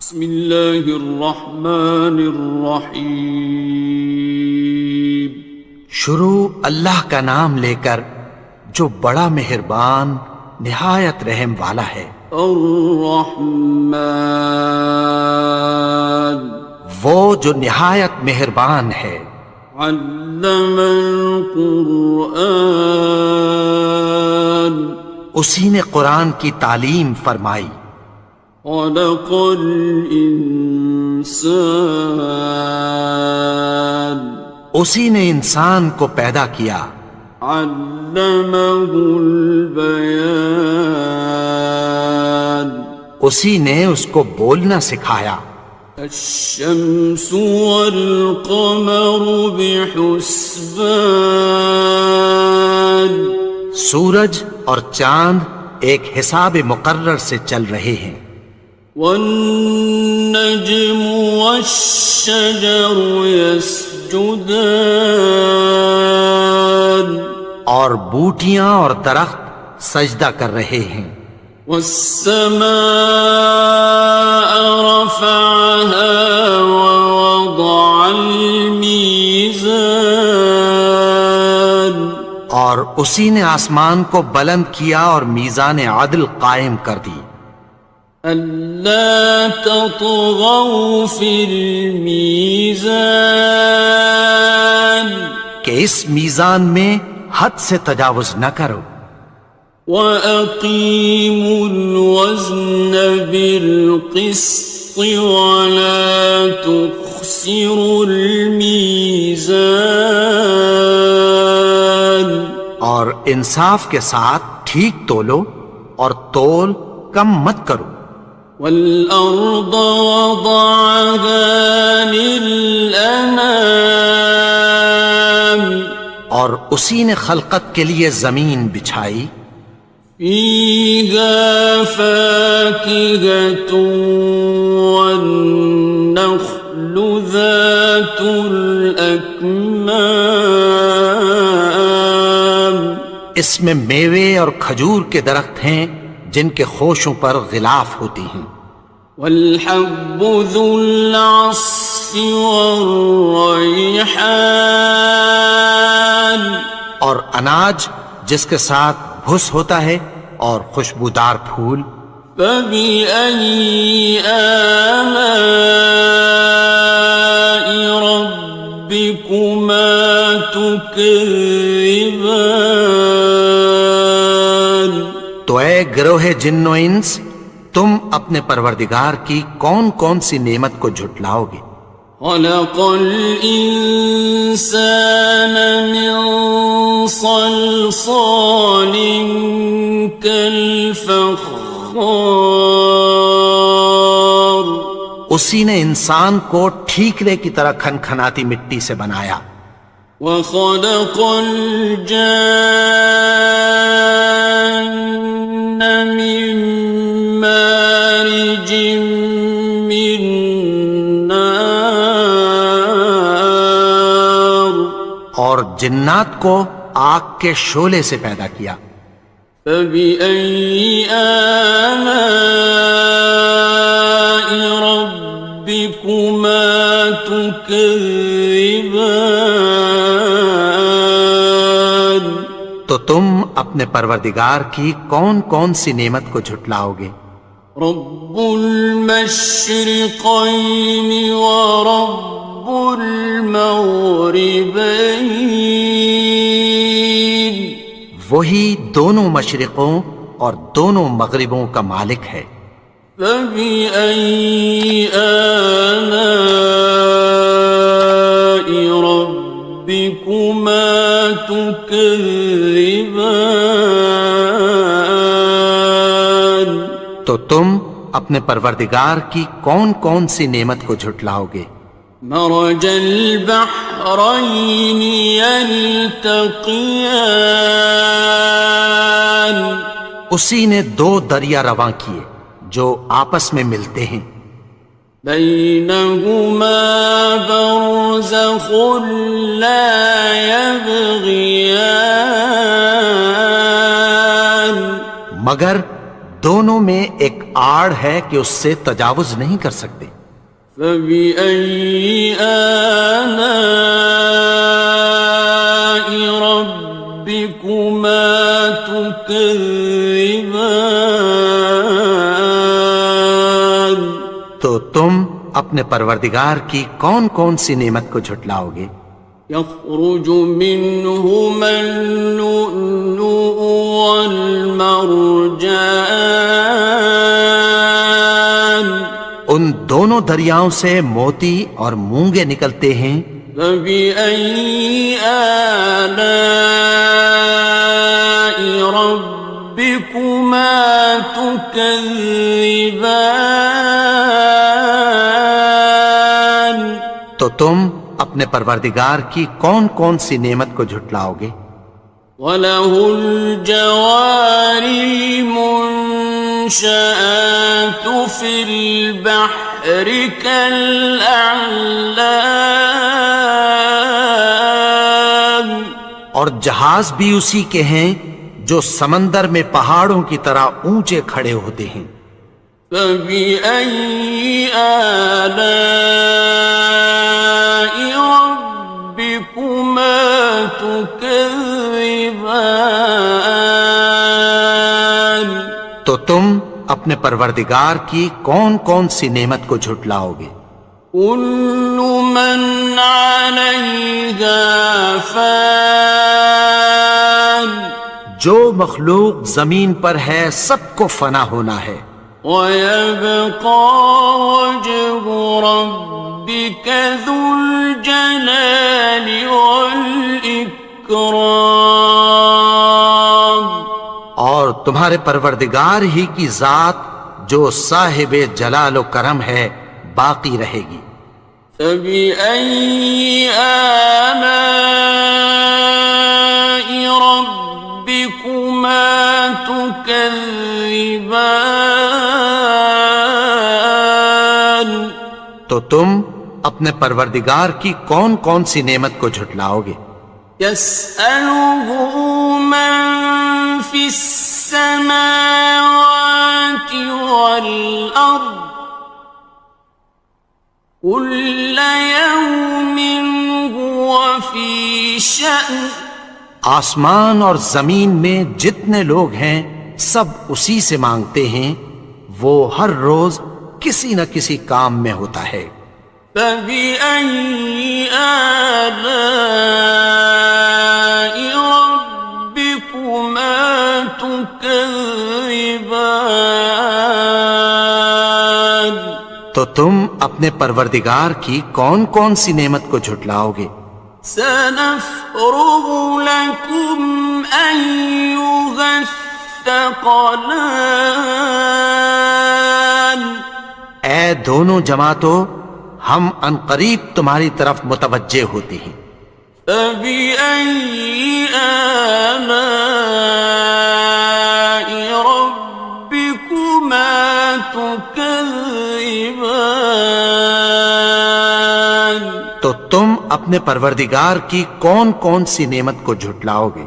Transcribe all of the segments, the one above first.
بسم اللہ الرحمن الرحیم۔ شروع اللہ کا نام لے کر جو بڑا مہربان نہایت رحم والا ہے۔ الرحمن، وہ جو نہایت مہربان ہے۔ علم القرآن، اسی نے قرآن کی تعلیم فرمائی۔ خلق الانسان، اسی نے انسان کو پیدا کیا۔ علمہ البیان، اسی نے اس کو بولنا سکھایا۔ الشمس والقمر بحسبان، سورج اور چاند ایک حساب مقرر سے چل رہے ہیں۔ والنجم والشجر يسجدان، اور بوٹیاں اور درخت سجدہ کر رہے ہیں۔ والسماء رفعها ووضع الميزان، اور اسی نے آسمان کو بلند کیا اور میزان عدل قائم کر دی۔ ألا تطغوا في الميزان، کہ اس میزان میں حد سے تجاوز نہ کرو۔ وَأَقِيمُوا الْوَزْنَ بِالْقِسْطِ وَلَا تُخْسِرُوا الْمِيزَانَ، اور انصاف کے ساتھ ٹھیک تولو اور تول کم مت کرو۔ وَالْأَرْضَ وَضَعَهَا لِلْأَنَامِ، اور اسی نے خلقت کے لیے زمین بچھائی۔ فِيهَا فَاكِهَةٌ وَالنَّخْلُ ذَاتُ الْأَكْمَامِ، اس میں میوے اور کھجور کے درخت ہیں جن کے خوشوں پر غلاف ہوتی ہیں۔ وَالْحَبُّ ذُو الْعَصْفِ وَالرَّيْحَانِ، اور اناج جس کے ساتھ بھس ہوتا ہے اور خوشبودار پھول۔ فَبِأَيِّ آلَاءِ رَبِّكُمَا تُكَذِّبَانِ، تو اے گروہ جن و انس، تم اپنے پروردگار کی کون کون سی نعمت کو جھٹلاؤ گے؟ خَلَقَ الْإِنسَانَ مِنْ صَلْصَالٍ كَالْفَخَّارِ، اسی نے انسان کو ٹھیکرے کی طرح کھنکھناتی مٹی سے بنایا۔ وَخَلَقَ الْجَانَّ مِن مَّارِجٍ مِّن نَّارٍ، اور جنات کو آگ کے شعلے سے پیدا کیا۔ فَبِأَيِّ آلَاءِ رَبِّكُمَا تُكَذِّبَانِ، تو تم اپنے پروردگار کی کون کون سی نعمت کو جھٹلاؤ گے؟ رب المشرقین ورب المغربین، وہی دونوں مشرقوں اور دونوں مغربوں کا مالک ہے۔ فَبِأَيِّ آلَاءِ رَبِّكُمَا تُكَذِّبَانِ، تو تم اپنے پروردگار کی کون کون سی نعمت کو جھٹلاؤ گے؟ مرج البحرین یلتقیان، اسی نے دو دریا رواں کیے جو آپس میں ملتے ہیں۔ بینہما برزخ لا یبغیان، مگر دونوں میں ایک آڑ ہے کہ اس سے تجاوز نہیں کر سکتے۔ فبأي آلاء ربكما تكذبان؟ تو تم اپنے پروردگار کی کون کون سی نعمت کو جھٹلاؤ گے؟ يخرج منهما اللؤلؤ والمرجان، ان دونوں دریاؤں سے موتی اور مونگے نکلتے ہیں۔ فبأي آلاء ربكما تكذبان؟ تو تم اپنے پروردگار کی کون کون سی نعمت کو جھٹلاؤ گے؟ وَلَهُ الْجَوَارِ الْمُنشَآتُ فِي الْبَحْرِ كَالْأَعْلَامِ، اور جہاز بھی اسی کے ہیں جو سمندر میں پہاڑوں کی طرح اونچے کھڑے ہوتے ہیں۔ فَبِأَيِّ آلَاءِ رَبِّكُمَا تُكَذِّبَانِ؟ تو تم اپنے پروردگار کی کون کون سی نعمت کو جھٹلاؤ گے؟ كُلُّ مَنْ عَلَيْهَا فَانٍ، جو مخلوق زمین پر ہے سب کو فنا ہونا ہے۔ وَيَبْقَى وَجْهُ رَبِّكَ ذُو الْجَلَالِ وَالْإِكْرَامِ، اور تمہارے پروردگار ہی کی ذات جو صاحب جلال و کرم ہے باقی رہے گی۔ فَبِأَيِّ آلَاءِ رَبِّكُمَا تُكَذِّبَانِ؟ تو تم اپنے پروردگار کی کون کون سی نعمت کو جھٹلاؤ گے؟ يَسْأَلُهُ مَن فِي السَّمَاوَاتِ وَالْأَرْضِ كُلَّ يَوْمٍ هُوَ فِي شَأْنٍ، آسمان اور زمین میں جتنے لوگ ہیں سب اسی سے مانگتے ہیں، وہ ہر روز کسی نہ کسی کام میں ہوتا ہے۔ فَبِأَيِّ آلَاءِ رَبِّكُمَا تُكَذِّبَانِ؟ تو تم اپنے پروردگار کی کون کون سی نعمت کو جھٹلاؤ گے؟ سَنَفْرُغُ لَكُمْ أَيُّهَ الثَّقَلَانِ، اے دونوں جماعتوں، ہم عنقریب تمہاری طرف متوجہ ہوتے ہیں۔ فَبِأَيِّ آلَاءِ رَبِّكُمَا تُكَذِّبَانِ؟ تو تم اپنے پروردگار کی کون کون سی نعمت کو جھٹلاؤ گے؟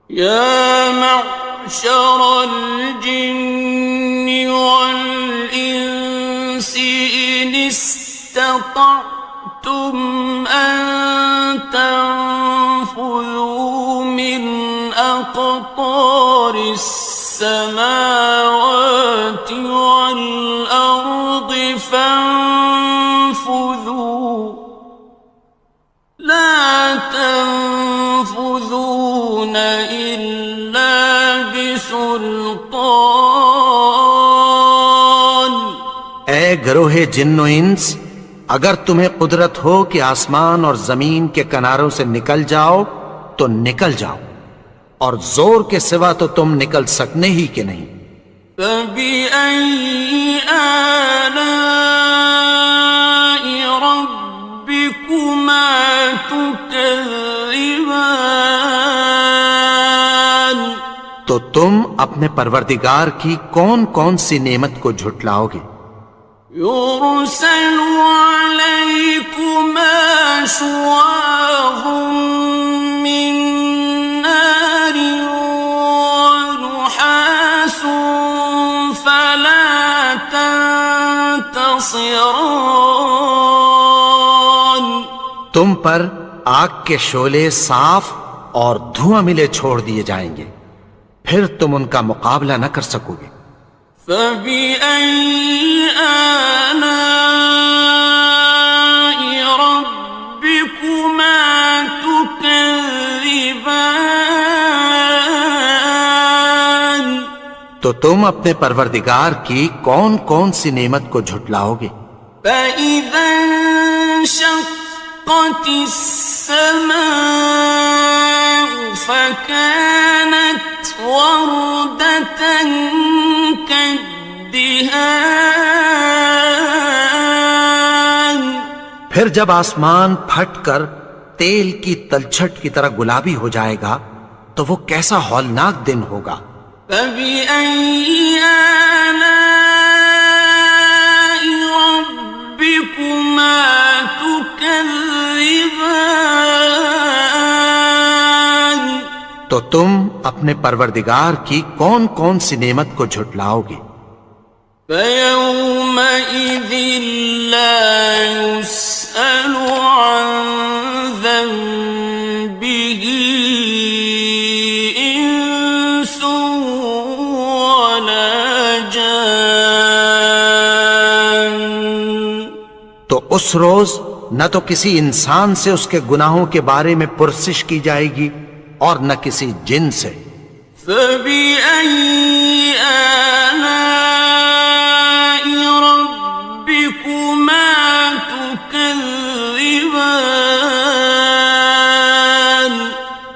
يَا مَعْشَرَ الْجِنِّ وَالْإِنسِ إِنِ اسْتَطَعْتُمْ أَن تَنفُذُوا مِنْ أَقْطَارِ السَّمَاوَاتِ وَالْأَرْضِ فَانفُذُوا لَا تَنفُذُونَ إِلَّا بِسُلْطَانٍ۔ اے گروہ جن و انس، اگر تمہیں قدرت ہو کہ آسمان اور زمین کے کناروں سے نکل جاؤ تو نکل جاؤ، اور زور کے سوا تو تم نکل سکنے ہی کہ نہیں۔ فَبِأَيِّ آلَاءِ رَبِّكُمَا تُكَذِّبَانِ؟ تو تم اپنے پروردگار کی کون کون سی نعمت کو جھٹلاؤ گے؟ يُرْسَلُ عَلَيْكُمَا شُوَاظٌ مِّن نَّارٍ وَنُحَاسٌ فَلَا ينتصران تم پر آگ کے شعلے صاف اور دھواں ملے چھوڑ دیے جائیں گے، پھر تم ان کا مقابلہ نہ کر سکو گے۔ فبأي آلاء ربكما تكذبان تو تم اپنے پروردگار کی کون کون سی نعمت کو جھٹلاؤ گے؟ فإذا انشقت السماء فكانت وردة كالدهان پھر جب آسمان پھٹ کر تیل کی تلچھٹ کی طرح گلابی ہو جائے گا تو وہ کیسا ہولناک دن ہوگا۔ فبأي آلاء ربكما تكذبان تو تم اپنے پروردگار کی کون کون سی نعمت کو جھٹلاؤ گے؟ فيومئذ لا يسأل عن ذنبه إنس ولا جان تو اس روز نہ تو کسی انسان سے اس کے گناہوں کے بارے میں پرسش کی جائے گی اور نہ کسی جن سے۔ فبأي آلاء ربكما تكذبان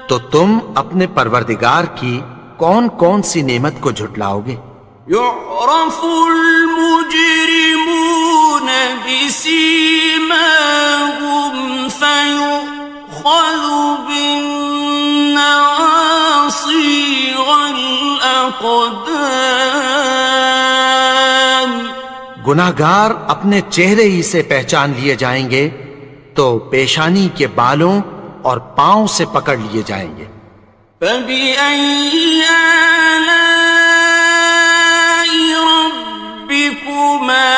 تو تم اپنے پروردگار کی کون کون سی نعمت کو جھٹلاؤ گے؟ يعرف المجرمون بسيماهم فيؤخذ بالنواصي والأقدام گناہگار اپنے چہرے ہی سے پہچان لیے جائیں گے تو پیشانی کے بالوں اور پاؤں سے پکڑ لیے جائیں گے۔ فبأي آلاء ربكما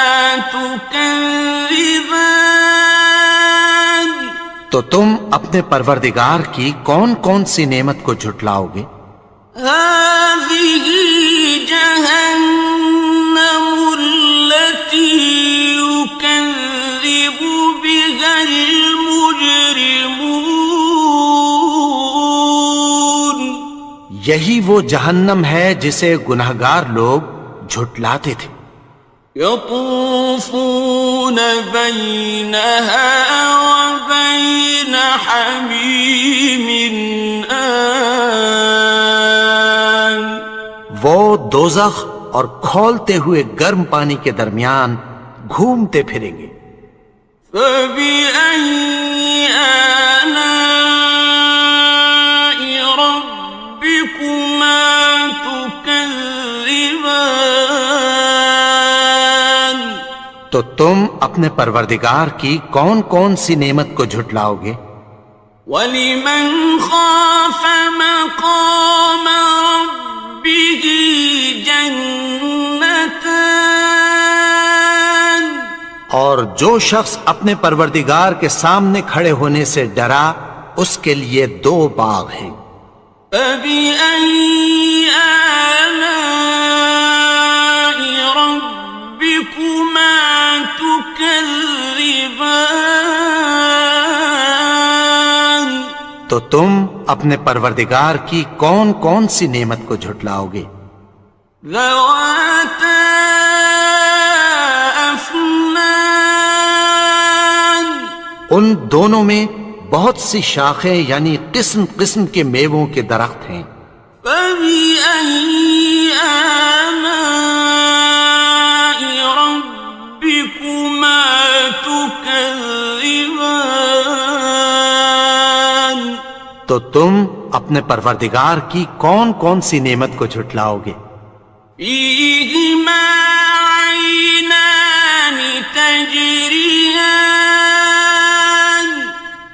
تكذبان تو تم اپنے پروردگار کی کون کون سی نعمت کو جھٹلاؤ گے؟ هذه جهنم التي يكذب بها المجرمون یہی وہ جہنم ہے جسے گناہگار لوگ جھٹلاتے تھے۔ يطوفون بينها وبين حميم آن وہ دوزخ اور کھولتے ہوئے گرم پانی کے درمیان گھومتے پھریں گے۔ فبأي آلاء ربكما تكذبان تو تم اپنے پروردگار کی کون کون سی نعمت کو جھٹلاؤ گے؟ وَلِمَنْ خَافَ مَقَامَ رَبِّهِ جَنَّتَانِ اور جو شخص اپنے پروردگار کے سامنے کھڑے ہونے سے ڈرا اس کے لیے دو باغ ہیں۔ فَبِأَيِّ آلَاءِ رَبِّكُمَا تُكَذِّبَانِ تو تم اپنے پروردگار کی کون کون سی نعمت کو جھٹلاؤ گے؟ ذَوَاتَا أَفْنَانٍ ان دونوں میں بہت سی شاخیں یعنی قسم قسم کے میووں کے درخت ہیں۔ فَبِأَيِّ آلَاءِ رَبِّكُمَا تُكَذِّبَانِ تو تم اپنے پروردگار کی کون کون سی نعمت کو جھٹلاؤ گے؟ فِيهِمَا عَيْنَانِ تَجْرِيَانِ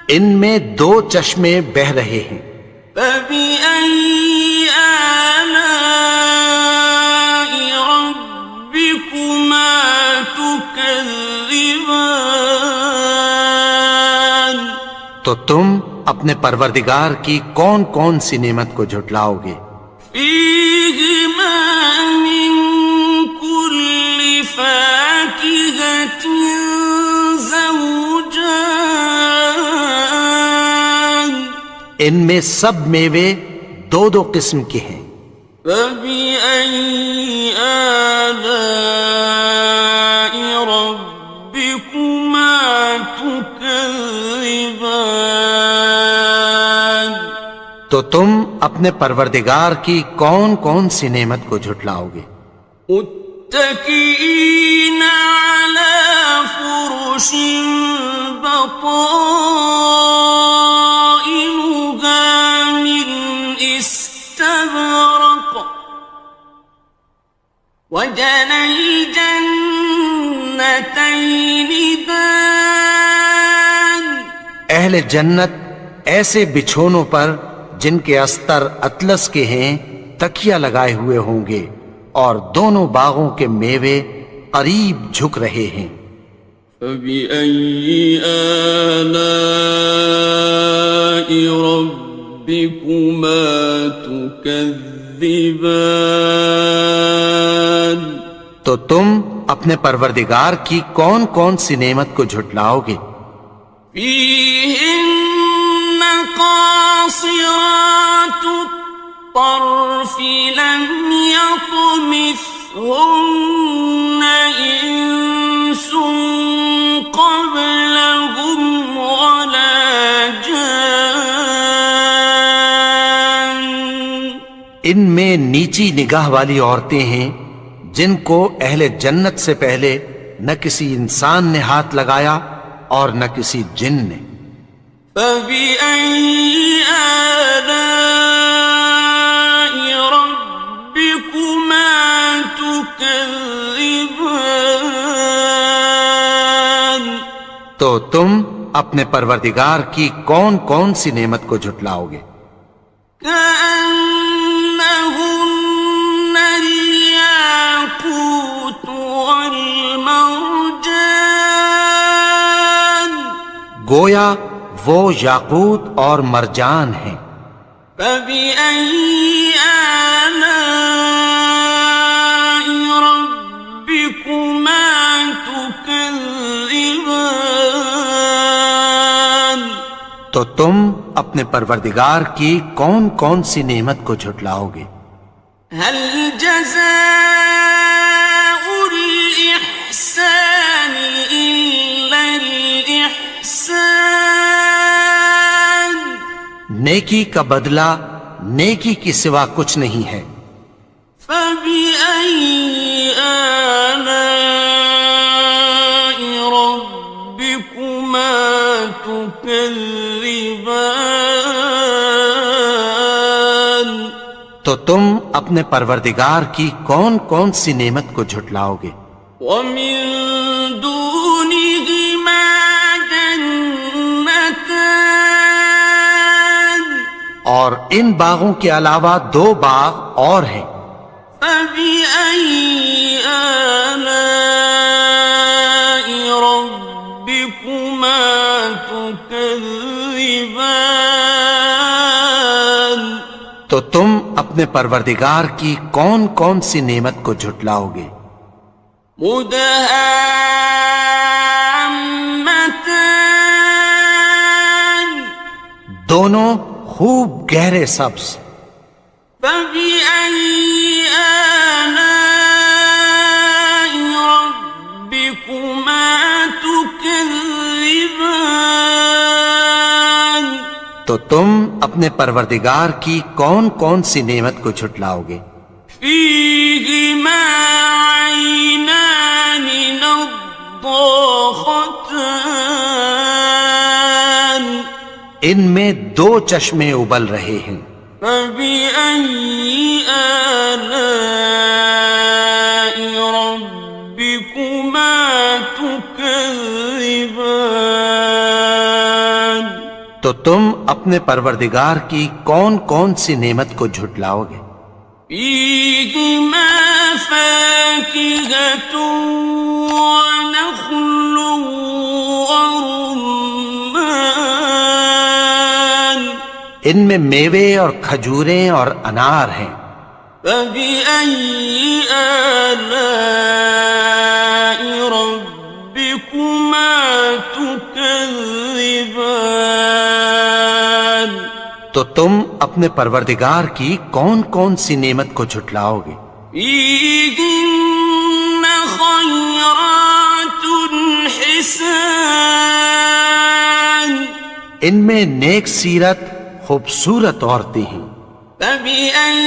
ان میں دو چشمے بہہ رہے ہیں۔ فَبِأَيِّ آلَاءِ رَبِّكُمَا تُكَذِّبَانِ تكذبان تو تم اپنے پروردگار کی کون کون سی نعمت کو جھٹلاؤ گے؟ فيهما من كل فاكهة زوجان ان میں سب میوے دو دو قسم کے ہیں۔ فبأي آلاء ربكما تكذبان تو تم اپنے پروردگار کی کون کون سی نعمت کو جھٹلاؤ گے؟ متكئين على فرش بطائنها من استبرق وجنى الجنتين دان اہل جنت ایسے بچھونوں پر جن کے استر اطلس کے ہیں تکیہ لگائے ہوئے ہوں گے، اور دونوں باغوں کے میوے قریب جھک رہے ہیں۔ فبأي آلاء ربكما تكذبان تو تم اپنے پروردگار کی کون کون سی نعمت کو جھٹلاؤ گے؟ فيهن قاصرات الطرف لم يطمثهن إنس قبلهم ولا جان ان میں نیچی نگاہ والی عورتیں ہیں جن کو اہل جنت سے پہلے نہ کسی انسان نے ہاتھ لگایا اور نہ کسی جن نے۔ فبأي آلاء ربكما تكذبان تو تم اپنے پروردگار کی کون کون سی نعمت کو جھٹلاؤ گے؟ كأنهن الياقوت والمرجان گویا وہ یاقوت اور مرجان ہیں۔ فبأي آلاء ربكما تكذبان تو تم اپنے پروردگار کی کون کون سی نعمت کو جھٹلاؤ گے؟ هل جزاء الإحسان إلا الإحسان نیکی کا بدلہ نیکی کی سوا کچھ نہیں ہے۔ فبأي آلاء ربكما تكذبان تو تم اپنے پروردگار کی کون کون سی نعمت کو جھٹلاؤ گے؟ ومن دونهما جنتان اور ان باغوں کے علاوہ دو باغ اور ہیں۔ فبأي آلاء ربكما تكذبان تو تم اپنے پروردگار کی کون کون سی نعمت کو جھٹلاؤ گے؟ مدهامتان دونوں خوب گہرے سبز۔ فبأي آلاء ربكما تكذبان تو تم اپنے پروردگار کی کون کون سی نعمت کو جھٹلاؤ گے؟ فيهما عينان نضاختان ان میں دو چشمے ابل رہے ہیں۔ فبأي آلاء ربكما تكذبان تو تم اپنے پروردگار کی کون کون سی نعمت کو جھٹلاؤ گے؟ فيهما فاكهة ونخل ورمان ان میں میوے اور کھجوریں اور انار ہیں. فبأي آلاء ربكما تكذبان تو تم اپنے پروردگار کی کون کون سی نعمت کو جھٹلاؤ گے؟ فيهن خيرات حسان ان میں نیک سیرت خوبصورت عورتیں ہیں. فبأي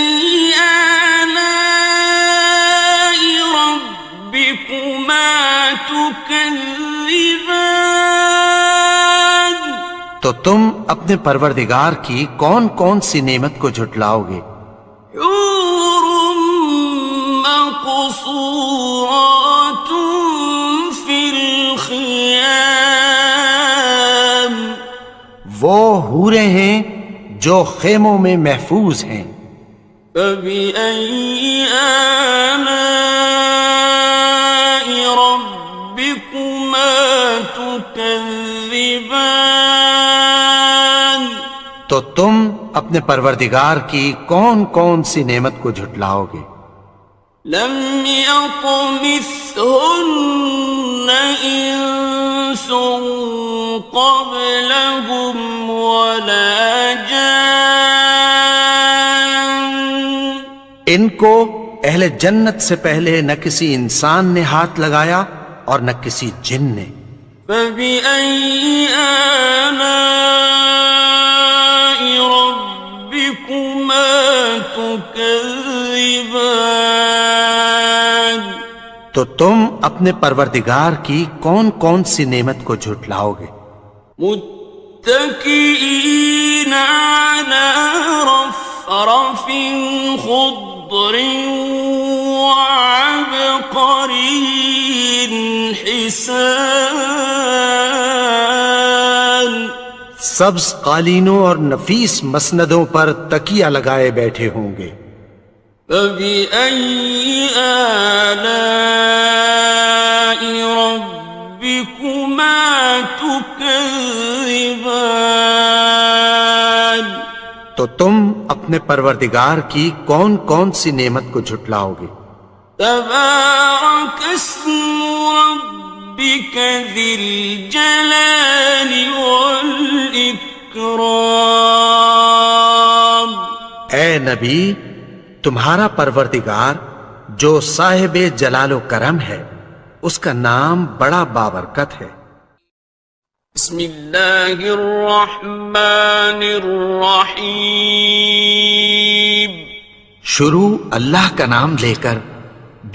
آلاء ربكما تكذبان تو تم اپنے پروردگار کی کون کون سی نعمت کو جھٹلاؤ گے؟ حور مقصورات في الخيام وہ حوریں ہیں جو خیموں میں محفوظ ہیں. فبأي آلاء ربكما تكذبان تو تم اپنے پروردگار کی کون کون سی نعمت کو جھٹلاؤ گے؟ لم يطمثهن إنس قبلهم ولا جان ان کو اہل جنت سے پہلے نہ کسی انسان نے ہاتھ لگایا اور نہ کسی جن نے. فبأي آلاء ربكما تكذبان تو تم اپنے پروردگار کی کون کون سی نعمت کو جھٹلاؤ گے؟ متكئين على رفرف خضر وعبقري حسان سبز قالینوں اور نفیس مسندوں پر تکیہ لگائے بیٹھے ہوں گے. فبأي آلاء ربكما تكذبان تو تم اپنے پروردگار کی کون کون سی نعمت کو جھٹلاؤ گے؟ تبارك اسم ربك ذي الجلال والإكرام اے نبی، تمہارا پروردگار جو صاحب جلال و کرم ہے اس کا نام بڑا بابرکت ہے. بسم اللہ الرحمن الرحیم شروع اللہ کا نام لے کر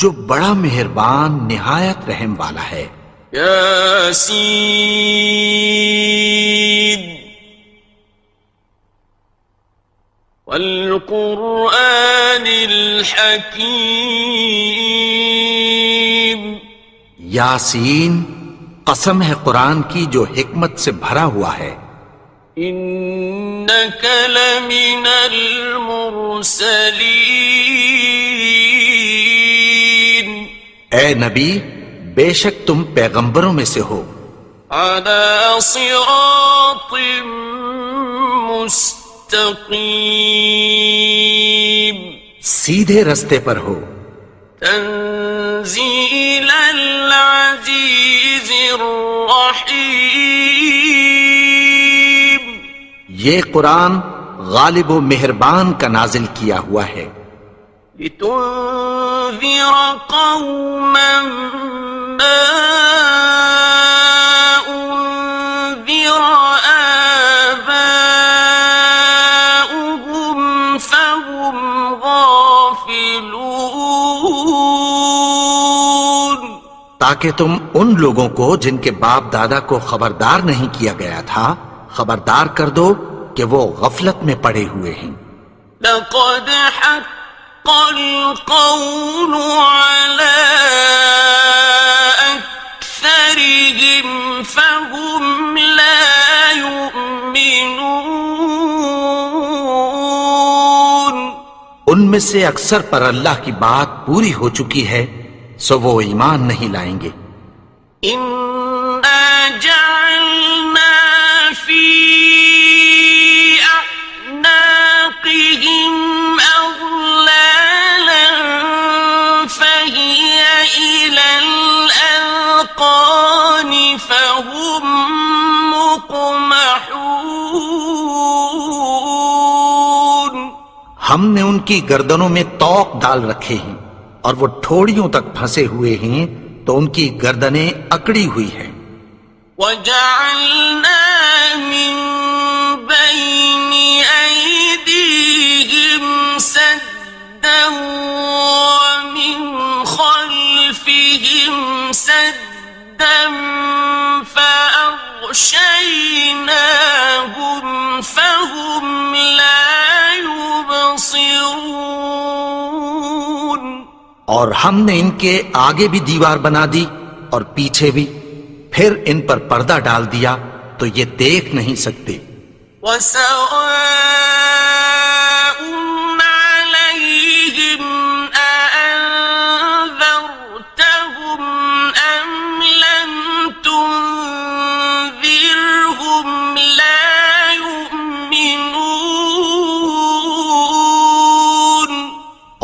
جو بڑا مہربان نہایت رحم والا ہے. یاسین والقرآن الحکیم یاسین، قسم ہے قرآن کی جو حکمت سے بھرا ہوا ہے. انک لمن المرسلین اے نبی، بے شک تم پیغمبروں میں سے ہو. علی صراط مستقیم سیدھے رستے پر ہو. تنزیل العزیز الرحیم یہ قرآن غالب و مہربان کا نازل کیا ہوا ہے. لتنذر قوما ما انذر آباؤهم فهم غافلون تاکہ تم ان لوگوں کو جن کے باپ دادا کو خبردار نہیں کیا گیا تھا خبردار کر دو کہ وہ غفلت میں پڑے ہوئے ہیں. لقد حق القول على أكثرهم فهم لا يؤمنون ان میں میں سے اکثر پر اللہ کی بات پوری ہو چکی ہے سو وہ ایمان نہیں لائیں گے۔ إنا جعلنا في أعناقهم أغلالا فهي إلى الأذقان فهم مقمحون۔ ہم نے ان کی گردنوں میں طوق ڈال رکھے ہیں اور وہ ٹھوڑیوں تک پھنسے ہوئے ہیں تو ان کی گردنیں اکڑی ہوئی ہیں۔ وَجَعَلْنَا مِن بَيْنِ أَيْدِيهِمْ سَدًّا وَمِنْ خَلْفِهِمْ سَدًّا فَأَغْشَيْنَاهُمْ فَهُمْ لَا يُبْصِرُونَ۔ اور ہم نے ان کے آگے بھی دیوار بنا دی اور پیچھے بھی، پھر ان پر پردہ ڈال دیا تو یہ دیکھ نہیں سکتے۔ وَسَوَاءٌ عَلَيْهِمْ أَأَنذَرْتَهُمْ أَمْ لَمْ تُنذِرْهُمْ لَا يُؤْمِنُونَ۔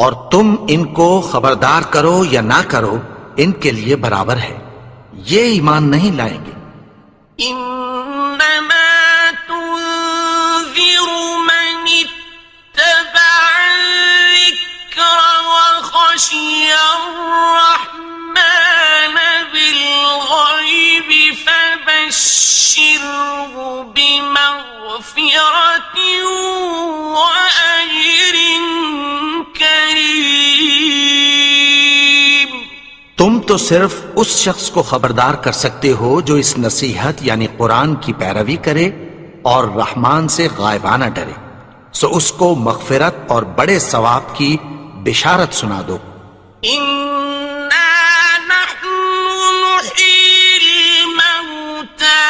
اور تم ان کو خبردار کرو یا نہ کرو ان کے لیے برابر ہے، یہ ایمان نہیں لائیں گے۔ إنما تنذر من اتبع الذكر وخشي الرحمن بالغيب فبشره بمغفرة وأجر كريم۔ تم تو صرف اس شخص کو خبردار کر سکتے ہو جو اس نصیحت یعنی قرآن کی پیروی کرے اور رحمان سے غائبانہ ڈرے، سو اس کو مغفرت اور بڑے ثواب کی بشارت سنا دو۔ إنا نحن نحيي الموتى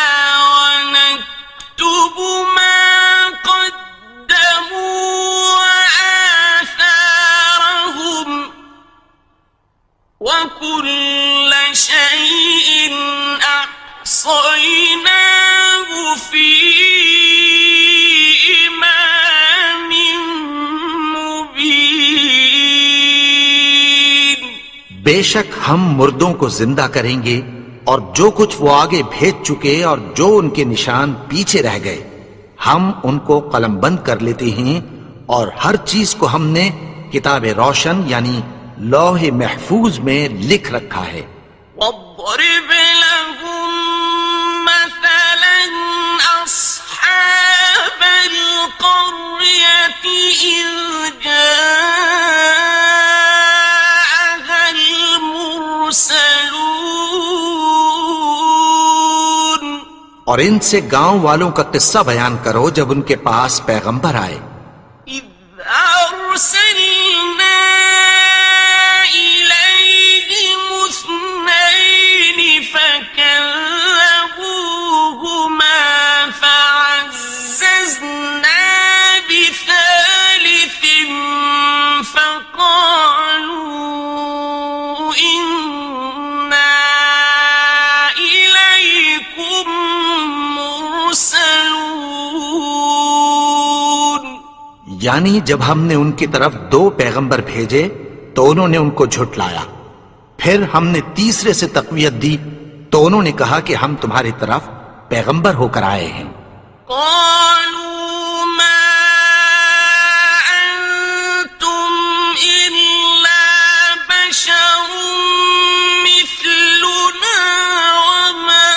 ونكتب ما قدموا وآثارهم وكل شيء أحصيناه في إمام مبين۔ بے شک ہم مردوں کو زندہ کریں گے اور جو کچھ وہ آگے بھیج چکے اور جو ان کے نشان پیچھے رہ گئے ہم ان کو قلم بند کر لیتے ہیں، اور ہر چیز کو ہم نے کتاب روشن یعنی لوح محفوظ میں لکھ رکھا ہے۔ واضرب لهم مثلا أصحاب القرية إذ جاءها المرسلون۔ اور ان سے گاؤں والوں کا قصہ بیان کرو جب ان کے پاس پیغمبر آئے۔ إذ أرسلنا إليهم اثنين فكذبوهما فعززنا بثالث فقالوا إنا إليكم مرسلون۔ یعنی جب ہم نے ان کی طرف 2 پیغمبر بھیجے تو انہوں نے ان کو جھٹلایا، پھر ہم نے تیسرے سے تقویت دی تو انہوں نے کہا کہ ہم تمہاری طرف پیغمبر ہو کر آئے ہیں۔ قالوا ما أنتم إلا بشر مثلنا وما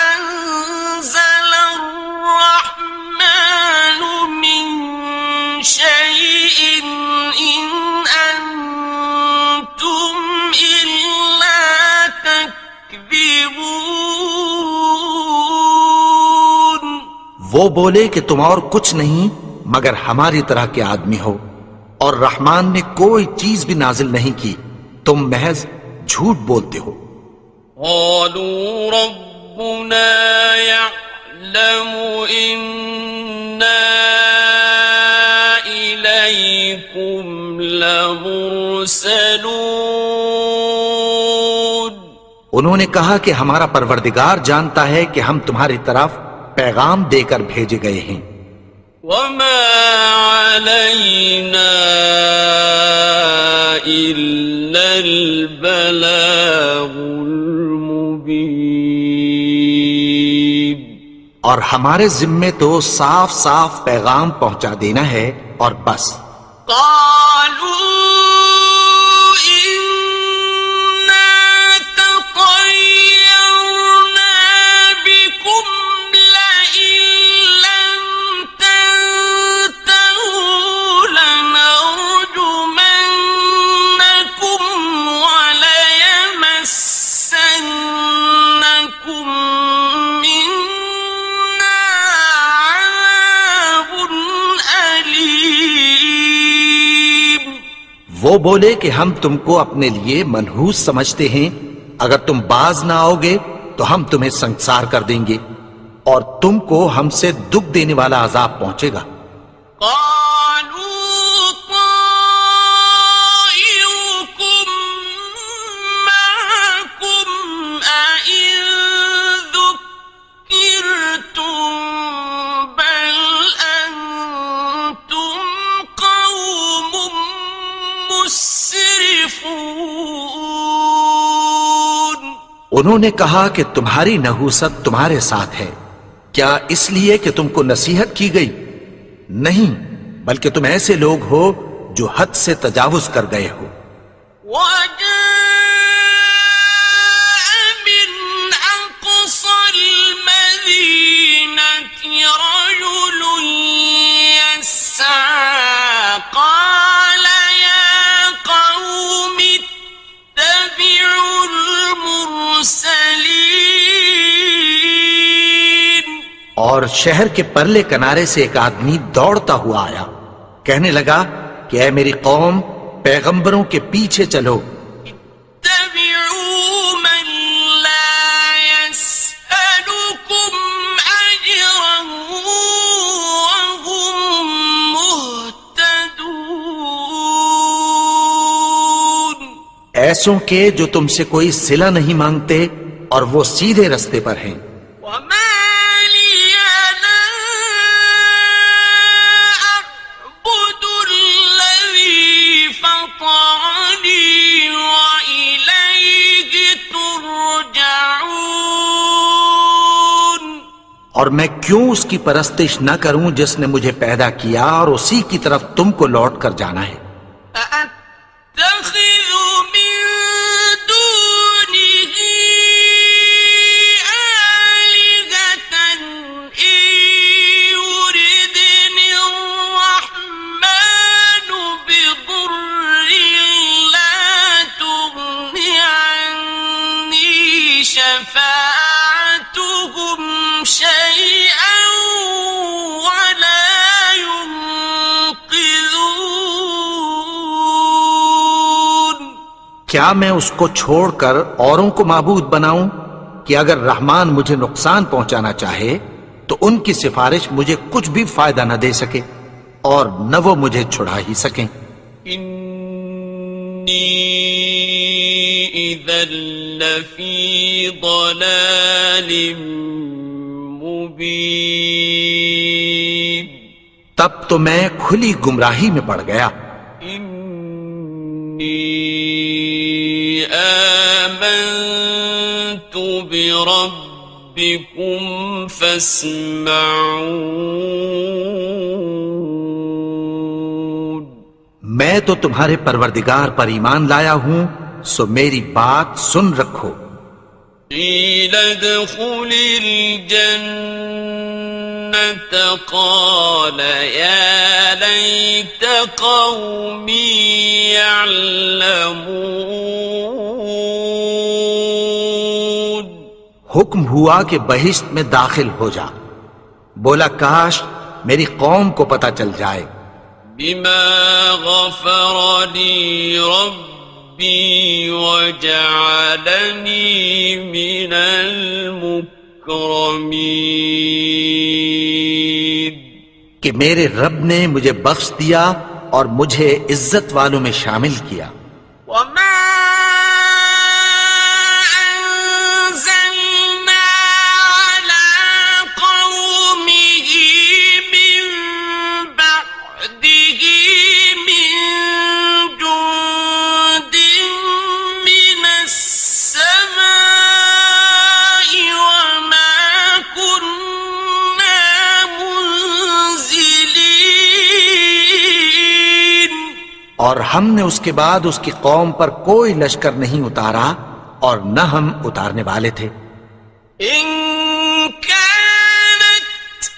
أنزل الرحمن من شيء إن أنتم إلا تكذبون۔ وہ بولے کہ تم اور کچھ نہیں مگر ہماری طرح کے آدمی ہو، اور رحمان نے کوئی چیز بھی نازل نہیں کی، تم محض جھوٹ بولتے ہو۔ قالوا ربنا يعلم إنا إليكم لمرسلون انہوں نے کہا کہ ہمارا پروردگار جانتا ہے کہ ہم تمہاری طرف پیغام دے کر بھیجے گئے ہیں. وما علينا إلا البلاغ المبين اور ہمارے ذمے تو صاف صاف پیغام پہنچا دینا ہے اور بس. قالوا إنا تطيرنا بكم لئن لم تنتهوا لنرجمنكم وليمسنكم منا عذاب أليم. وہ بولے کہ ہم تم کو اپنے لیے منحوس سمجھتے ہیں، اگر تم باز نہ آؤ گے تو ہم تمہیں سنسار کر دیں گے اور تم کو ہم سے دکھ دینے والا عذاب پہنچے گا. قالوا طائركم معكم أئن ذكرتم بل أنتم قوم مسرفون. انہوں نے کہا کہ تمہاری نحوست تمہارے ساتھ ہے، کیا اس لیے کہ تم کو نصیحت کی گئی؟ نہیں، بلکہ تم ایسے لوگ ہو جو حد سے تجاوز کر گئے ہو. وجاء من أقصى المدينة رجل يسعى قال يا قوم اتبعوا المرسلين. اور شہر کے پرلے کنارے سے ایک آدمی دوڑتا ہوا آیا، کہنے لگا کہ اے میری قوم، پیغمبروں کے پیچھے چلو. اتبعوا من لا يسألكم أجرا وهم مهتدون. ایسوں کے جو تم سے کوئی صلہ نہیں مانگتے اور وہ سیدھے رستے پر ہیں. وما لي لا أعبد الذي فطرني وإليه ترجعون. اور میں کیوں اس کی پرستش نہ کروں جس نے مجھے پیدا کیا اور اسی کی طرف تم کو لوٹ کر جانا ہے. أأتخذ من دونه آلهة إن يردني الرحمن بضر لا تغن عني شفاعتهم شيئا ولا ينقذون. کیا میں اس کو چھوڑ کر اوروں کو معبود بناؤں کہ اگر رحمان مجھے نقصان پہنچانا چاہے تو ان کی سفارش مجھے کچھ بھی فائدہ نہ دے سکے اور نہ وہ مجھے چھڑا ہی سکیں. إني إذا لفي ضلال مبين. تب تو میں کھلی گمراہی میں پڑ گیا. إني آمنت بربكم فاسمعون. میں تو تمہارے پروردگار پر ایمان لایا ہوں، سو میری بات سن رکھو. قيل ادخل الجنة قال يا ليت قومي يعلمون. حکم ہوا کہ بہشت میں داخل ہو جا. بولا کاش میری قوم کو پتہ چل جائے. بما غفر لي ربي وجعلني من المكرمين. کہ میرے رب نے مجھے بخش دیا اور مجھے عزت والوں میں شامل کیا. وما أنزلنا على قومه من بعده من جند من السماء وما كنا منزلين. اور ہم نے اس کے بعد اس کی قوم پر کوئی لشکر نہیں اتارا اور نہ ہم اتارنے والے تھے. إن كانت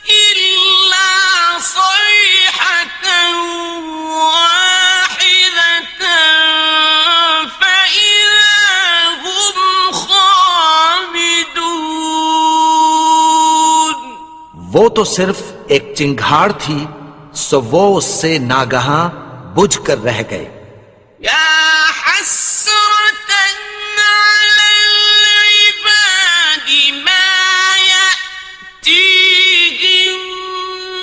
إلا صيحة واحدة فإذا هم خامدون. وہ تو صرف ایک چنگھاڑ تھی، سو وہ اس سے ناگہاں بجھ کر رہ گئے. يا حسرة على العباد ما يأتيهم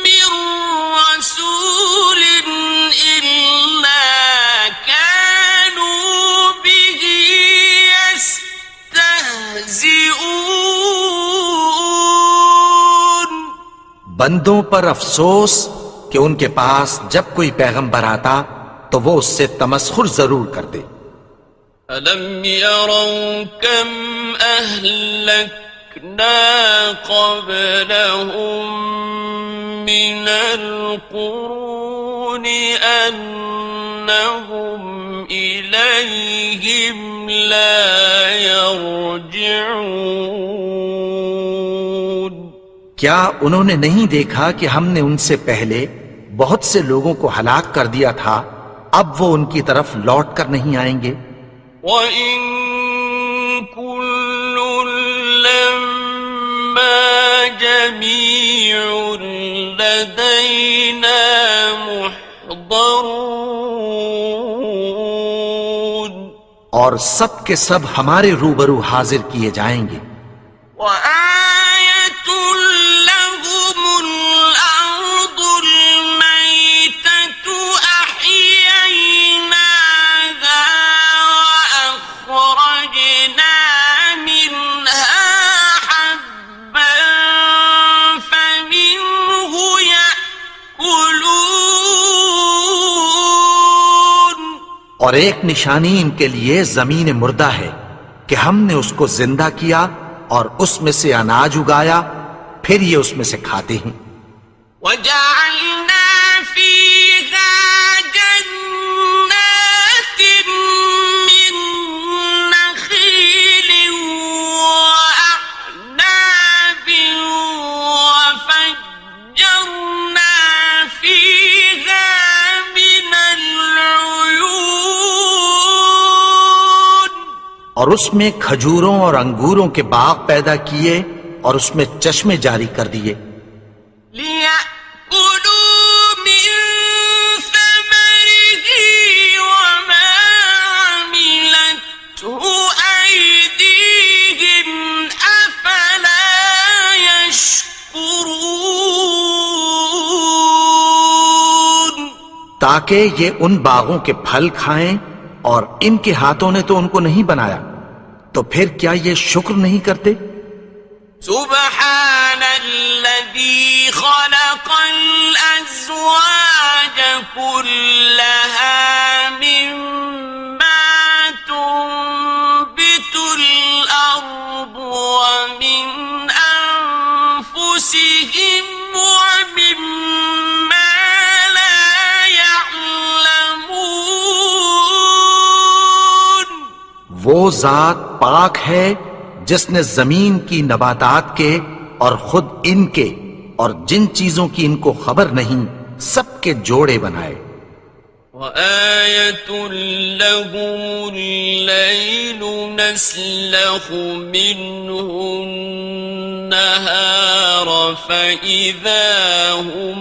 من رسول إلا كانوا به يستهزئون. بندوں پر افسوس کہ ان کے پاس جب کوئی پیغمبر آتا تو وہ اس سے تمسخر ضرور کرتے. أَلَمْ يَرَوْا كَمْ أَهْلَكْنَا قَبْلَهُمْ مِنَ الْقُرُونِ أَنَّهُمْ إِلَيْهِمْ لَا يَرْجِعُونَ. کیا انہوں نے نہیں دیکھا کہ ہم نے ان سے پہلے بہت سے لوگوں کو ہلاک کر دیا تھا، اب وہ ان کی طرف لوٹ کر نہیں آئیں گے. وَإِن كُلٌّ لَّمَّا جَمِيعٌ لَّدَيْنَا مُحْضَرُونَ. اور سب کے سب ہمارے روبرو حاضر کیے جائیں گے. وَآيَةٌ لَّهُمُ الْأَرْضُ الْمَيْتَةُ أَحْيَيْنَاهَا وَأَخْرَجْنَا مِنْهَا حَبًّا فَمِنْهُ يَأْكُلُونَ. اور ایک نشانی ان کے لیے زمین مردہ ہے کہ ہم نے اس کو زندہ کیا اور اس میں سے اناج اگایا، پھر یہ اس میں سے کھاتے ہیں. وَجَعَلْنَا فِيهَا جَنَّاتٍ مِّن نَّخِيلٍ وَأَعْنَابٍ وَفَجَّرْنَا فِيهَا مِنَ الْعُيُونِ. اور اس میں کھجوروں اور انگوروں کے باغ پیدا کیے اور اس میں چشمے جاری کر دیے. لِيَأْكُلُوا مِن ثَمَرِهِ وَمَا عَمِلَتْهُ أَيْدِيهِمْ أَفَلَا يَشْكُرُونَ. تاکہ یہ ان باغوں کے پھل کھائیں، اور ان کے ہاتھوں نے تو ان کو نہیں بنایا، تو پھر کیا یہ شکر نہیں کرتے؟ سبحان الذي خلق الأزواج كلها مما تنبت الأرض ومن أنفسهم ومما لا يعلمون. وہ ذات پاک ہے جس نے زمین کی نباتات کے اور خود ان کے اور جن چیزوں کی ان کو خبر نہیں سب کے جوڑے بنائے. وَآيَةٌ لَّهُمُ اللَّيْلُ نَسْلَخُ مِنْهُ النَّهَارَ فَإِذَا هُمْ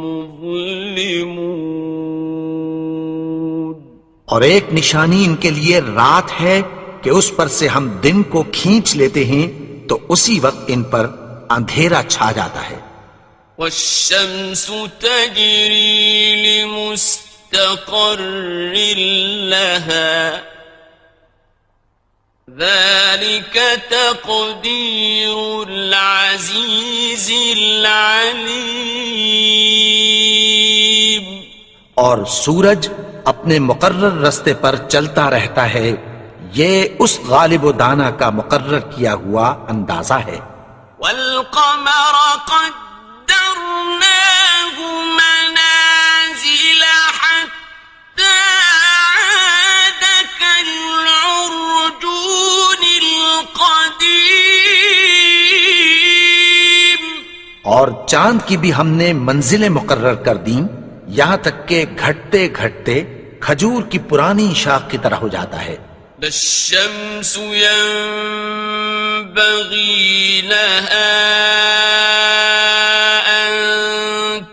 مُظْلِمُونَ. اور ایک نشانی ان کے لیے رات ہے کہ اس پر سے ہم دن کو کھینچ لیتے ہیں تو اسی وقت ان پر اندھیرا چھا جاتا ہے. والشمس تجري لمستقر لها ذلك تقدير العزيز العليم. اور سورج اپنے مقرر رستے پر چلتا رہتا ہے، یہ اس غالب و دانا کا مقرر کیا ہوا اندازہ ہے. والقمر قدرناه منازل حتى عاد كالعرجون القديم. اور چاند کی بھی ہم نے منزلیں مقرر کر دیں، یہاں تک کہ گھٹتے گھٹتے کھجور کی پرانی شاخ کی طرح ہو جاتا ہے. الشمس ينبغي لها أن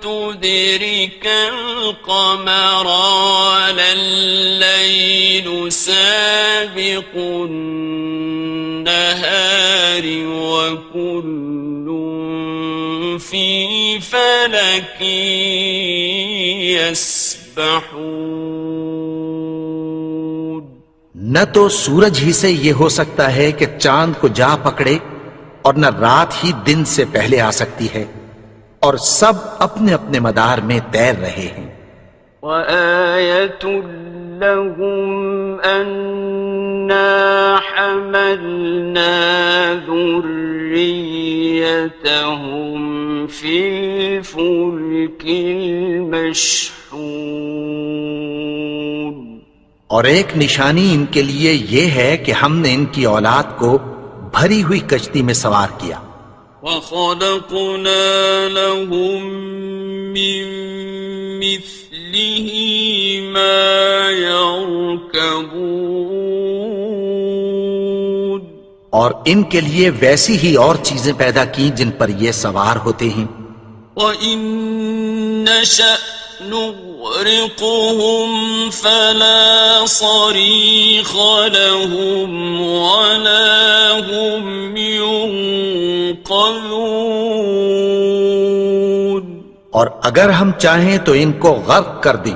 تدرك القمر ولا الليل سابق النهار وكل في فلك يسبحون. نہ تو سورج ہی سے یہ ہو سکتا ہے کہ چاند کو جا پکڑے، اور نہ رات ہی دن سے پہلے آ سکتی ہے، اور سب اپنے اپنے مدار میں تیر رہے ہیں. وَآيَةٌ لَهُمْ أَنَّا حَمَلْنَا ذُرِّيَّتَهُمْ فِي الْفُلْكِ الْمَشْحُونِ. اور ایک نشانی ان کے لیے یہ ہے کہ ہم نے ان کی اولاد کو بھری ہوئی کشتی میں سوار کیا. وَخَلَقْنَا لَهُم مِّن مِّثْلِهِ مَا يَرْكَبُونَ. اور ان کے لیے ویسی ہی اور چیزیں پیدا کی جن پر یہ سوار ہوتے ہیں. وَإِن نَّشَأْ نُغْرِقْهُمْ فَلَا صَرِيخَ لَهُمْ وَلَا هُمْ يُنقَذُونَ. اور اگر ہم چاہیں تو ان کو غرق کر دیں،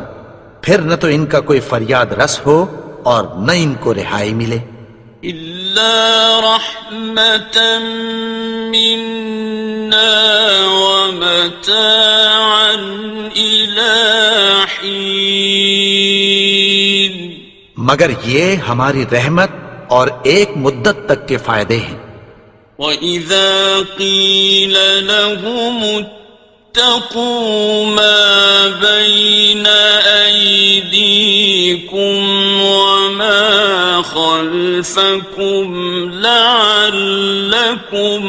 پھر نہ تو ان کا کوئی فریاد رس ہو اور نہ ان کو رہائی ملے. إِلَّا رَحْمَةً مِّنَّا وَمَتَاعًا إِلَىٰ حِينٍ. مگر یہ ہماری رحمت اور ایک مدت تک کے فائدے ہیں. وَإِذَا قِيلَ لَهُمُ اتَّقُوا مَا بَيْنَ أَيْدِيكُمْ وَمَا خَلْفَكُمْ لَعَلَّكُمْ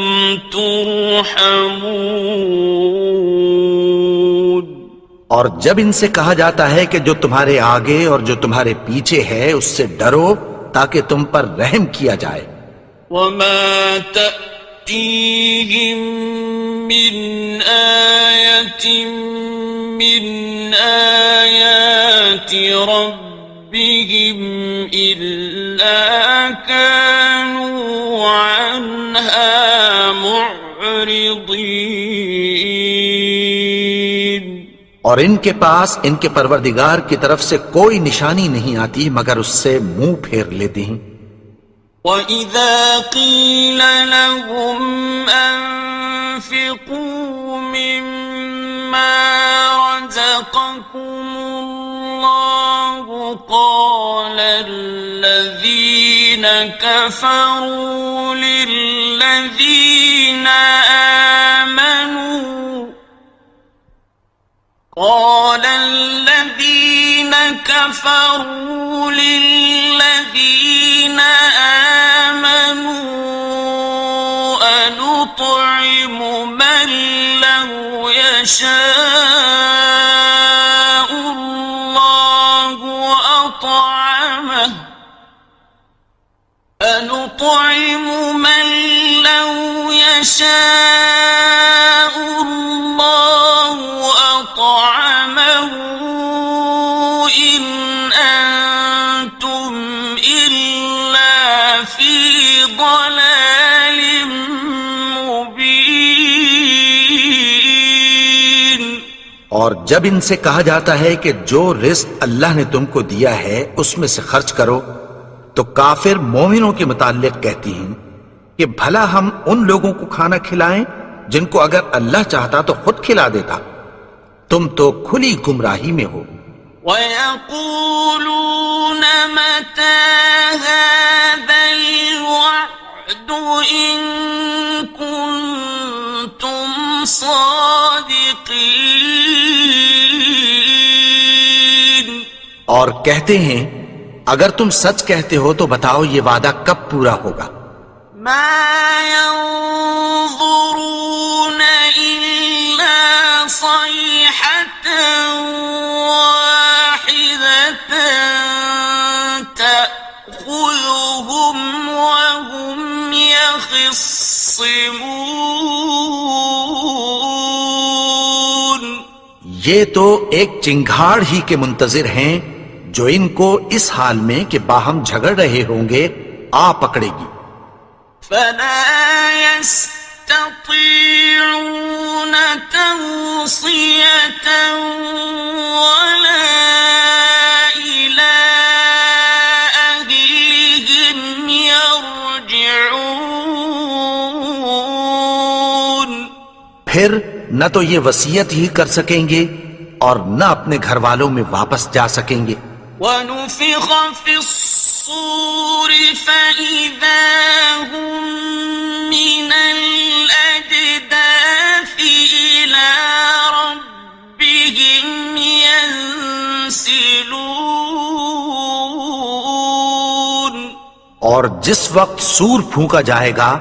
تُرْحَمُونَ. اور جب ان سے کہا جاتا ہے کہ جو تمہارے آگے اور جو تمہارے پیچھے ہے اس سے ڈرو تاکہ تم پر رحم کیا جائے. وَمَا تَأْتِيهِم مِّنْ آيَةٍ مِّنْ آيَاتِ رَبِّهِمْ إِلَّا كَانُوا عَنْهَا مُعْرِضِينَ. اور ان کے پاس ان کے پروردگار کی طرف سے کوئی نشانی نہیں آتی مگر اس سے منہ پھیر لیتے ہیں. وَإِذَا قِيلَ لَهُمْ أَنفِقُوا مِمَّا رَزَقَكُمُ اللَّهُ قَالَ الَّذِينَ كَفَرُوا لِلَّذِينَ آمَنُوا أَنُطْعِمُ مَن لَّوْ يَشَاءُ اللَّهُ أَطْعَمَهُ أَنُطْعِمُ مَن لَّوْ يَشَاءُ اللَّهُ أَطْعَمَهُ إِنْ أَنتُمْ إِلَّا فِي ضَلَالٍ مُّبِينٍ. اور جب ان سے کہا جاتا ہے کہ جو رزق اللہ نے تم کو دیا ہے اس میں سے خرچ کرو، تو کافر مومنوں کے متعلق کہتی ہیں کہ بھلا ہم ان لوگوں کو کھانا کھلائیں جن کو اگر اللہ چاہتا تو خود کھلا دیتا، تم تو کھلی گمراہی میں ہو۔ وَيَقُولُونَ مَتَى هَذَا الْوَعْدُ إِن كُنتُمْ صَادِقِينَ، اور کہتے ہیں اگر تم سچ کہتے ہو تو بتاؤ یہ وعدہ کب پورا ہوگا۔ مَا يَنظُرُونَ إِلَّا صَيْحَةً وَاحِدَةً تَأْخُذُهُمْ وَهُمْ يَخِصِّمُونَ، یہ تو ایک چنگھاڑ ہی کے منتظر ہیں جو ان کو اس حال میں کہ باہم جھگڑ رہے ہوں گے آ پکڑے گی۔ فَلَا يَسْتَطِيعُونَ تَوْصِيَةً وَلَا إِلَىٰ أَهْلِهِمْ يَرْجِعُونَ، پھر نہ تو یہ وصیت ہی کر سکیں گے اور نہ اپنے گھر والوں میں واپس جا سکیں گے۔ وَنُفِخَ فِي الصُّورِ فَإِذَا هُم مِّنَ الْأَجْدَاثِ إِلَىٰ رَبِّهِمْ يَنسِلُونَ، اور جس وقت سور پھونکا جائے گا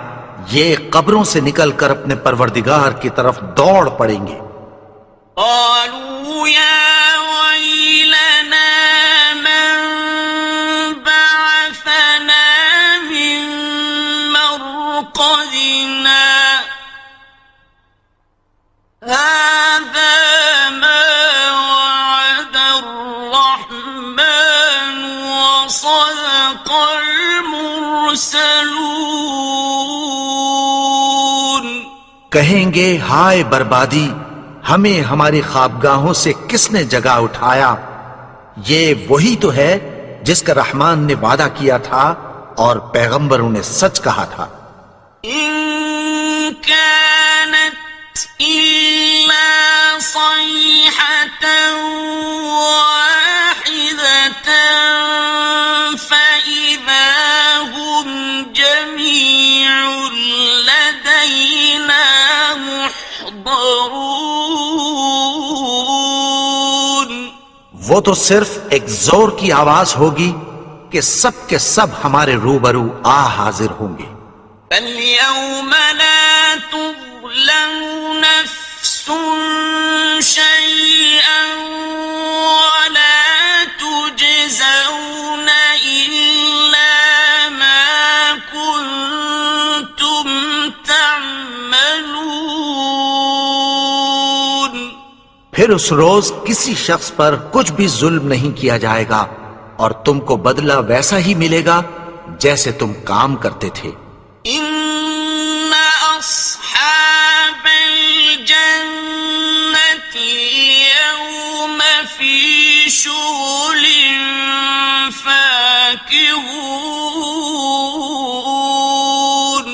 یہ قبروں سے نکل کر اپنے پروردگار کی طرف دوڑ پڑیں گے۔ قالوا يا ويلنا من بعثنا من مرقدنا هذا ما وعد الرحمن وصدق المرسلون، کہیں گے ہائے بربادی، ہمیں ہماری خوابگاہوں سے کس نے جگا اٹھایا، یہ وہی تو ہے جس کا رحمان نے وعدہ کیا تھا اور پیغمبروں نے سچ کہا تھا۔ إن كانت إلا صيحة واحدة فإذا هم جميع لدينا محضرون، وہ تو صرف ایک زور کی آواز ہوگی کہ سب کے سب ہمارے روبرو آ حاضر ہوں گے۔ فَالْيَوْمَ لَا تُظْلَمُ نَفْسٌ شَيْئًا وَلَا تُجْزَوْنَ إِلَّا مَا كُنتُمْ تَعْمَلُونَ، پھر اس روز کسی شخص پر کچھ بھی ظلم نہیں کیا جائے گا اور تم کو بدلہ ویسا ہی ملے گا جیسے تم کام کرتے تھے۔ إِنَّ أَصْحَابَ الْجَنَّةِ الْيَوْمَ فِي شُغُلٍ فَاكِهُونَ،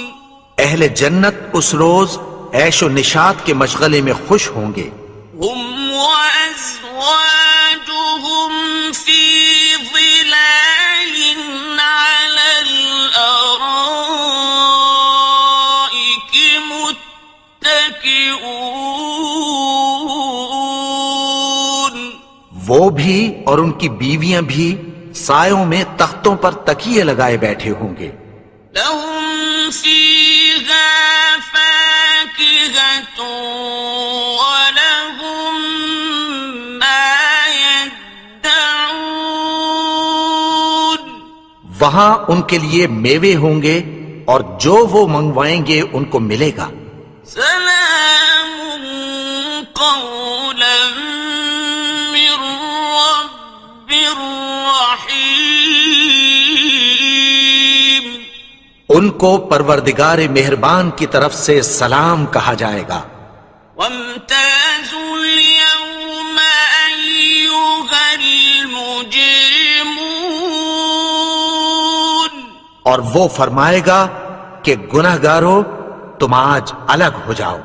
اہل جنت اس روز عیش و نشاط کے مشغلے میں خوش ہوں گے۔ هُمْ وَأَزْوَاجُهُمْ فِي ظِلَالٍ عَلَى الْأَرَائِكِ مُتَّكِئُونَ، وہ بھی اور ان کی بیویاں بھی سایوں میں تختوں پر تکیے لگائے بیٹھے ہوں گے۔ لَهُمْ فِيهَا فَاكِهَةٌ وَلَهُمْ مَا يَدَّعُونَ، وہاں ان کے لیے میوے ہوں گے اور جو وہ منگوائیں گے ان کو ملے گا۔ سلام قولا من رب رحیم، ان کو پروردگار مہربان کی طرف سے سلام کہا جائے گا۔ وامتازوا اليوم مجرمون اور وہ فرمائے گا کہ گنہگارو تم آج الگ ہو جاؤ.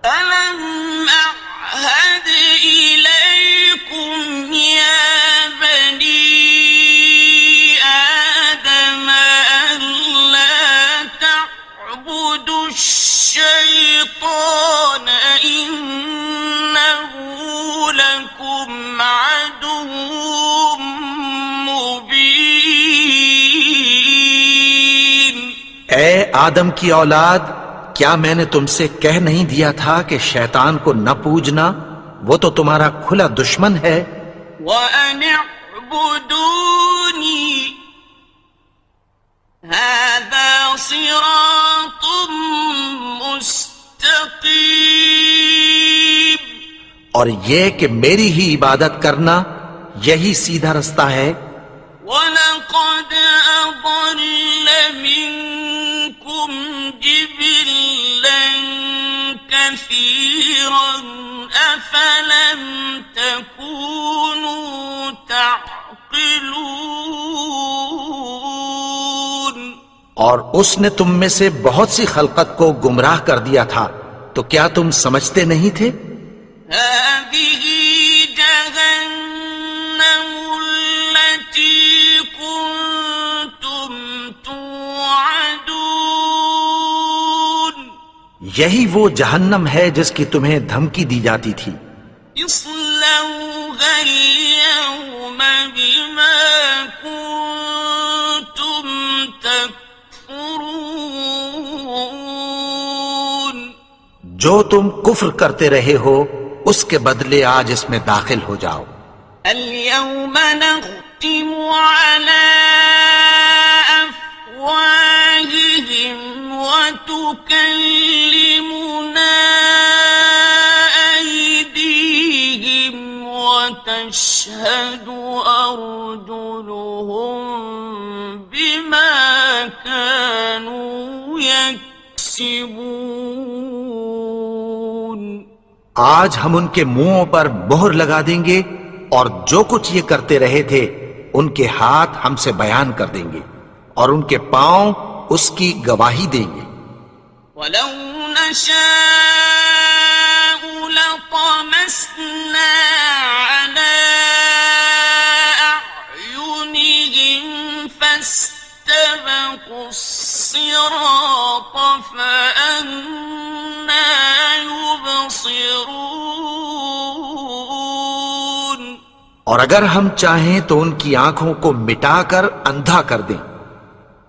ألم أعهد إليكم يا بني آدم ألا تعبدوا الشيطان إنه لكم عدو مبين. اے آدم کی اولاد، کیا میں نے تم سے کہہ نہیں دیا تھا کہ شیطان کو نہ پوجنا، وہ تو تمہارا کھلا دشمن ہے. وَأَنِ اعْبُدُونِي هَذَا صِرَاطٌ مُسْتَقِيمٌ. اور یہ کہ میری ہی عبادت کرنا یہی سیدھا رستہ ہے. وَلَقَدْ أَضَلَّ مِنكُمْ جِبِلًّا كَثِيرًا أَفَلَمْ تَكُونُوا تَعْقِلُونَ. اور اس نے تم میں سے بہت سی خلقت کو گمراہ کر دیا تھا، تو کیا تم سمجھتے نہیں تھے؟ هذه جهنم التي كنتم توعدون. یہی وہ جہنم ہے جس کی تمہیں دھمکی دی جاتی تھی. اصلوها اليوم بما كنتم تكفرون. جو تم کفر کرتے رہے ہو اس کے بدلے آج اس میں داخل ہو جاؤ. اليوم نختم على أفواههم وتكلمنا أيديهم وتشهد أرجلهم بما كانوا يكسبون. آج ہم ان کے منہوں پر مہر لگا دیں گے اور جو کچھ یہ کرتے رہے تھے ان کے ہاتھ ہم سے بیان کر دیں گے اور ان کے پاؤں اس کی گواہی دیں گے. ولو نشاء لطمسنا على أعينهم فاستبقوا الصراط فأنى يبصرون. اور اگر ہم چاہیں تو ان کی آنکھوں کو مٹا کر اندھا کر دیں،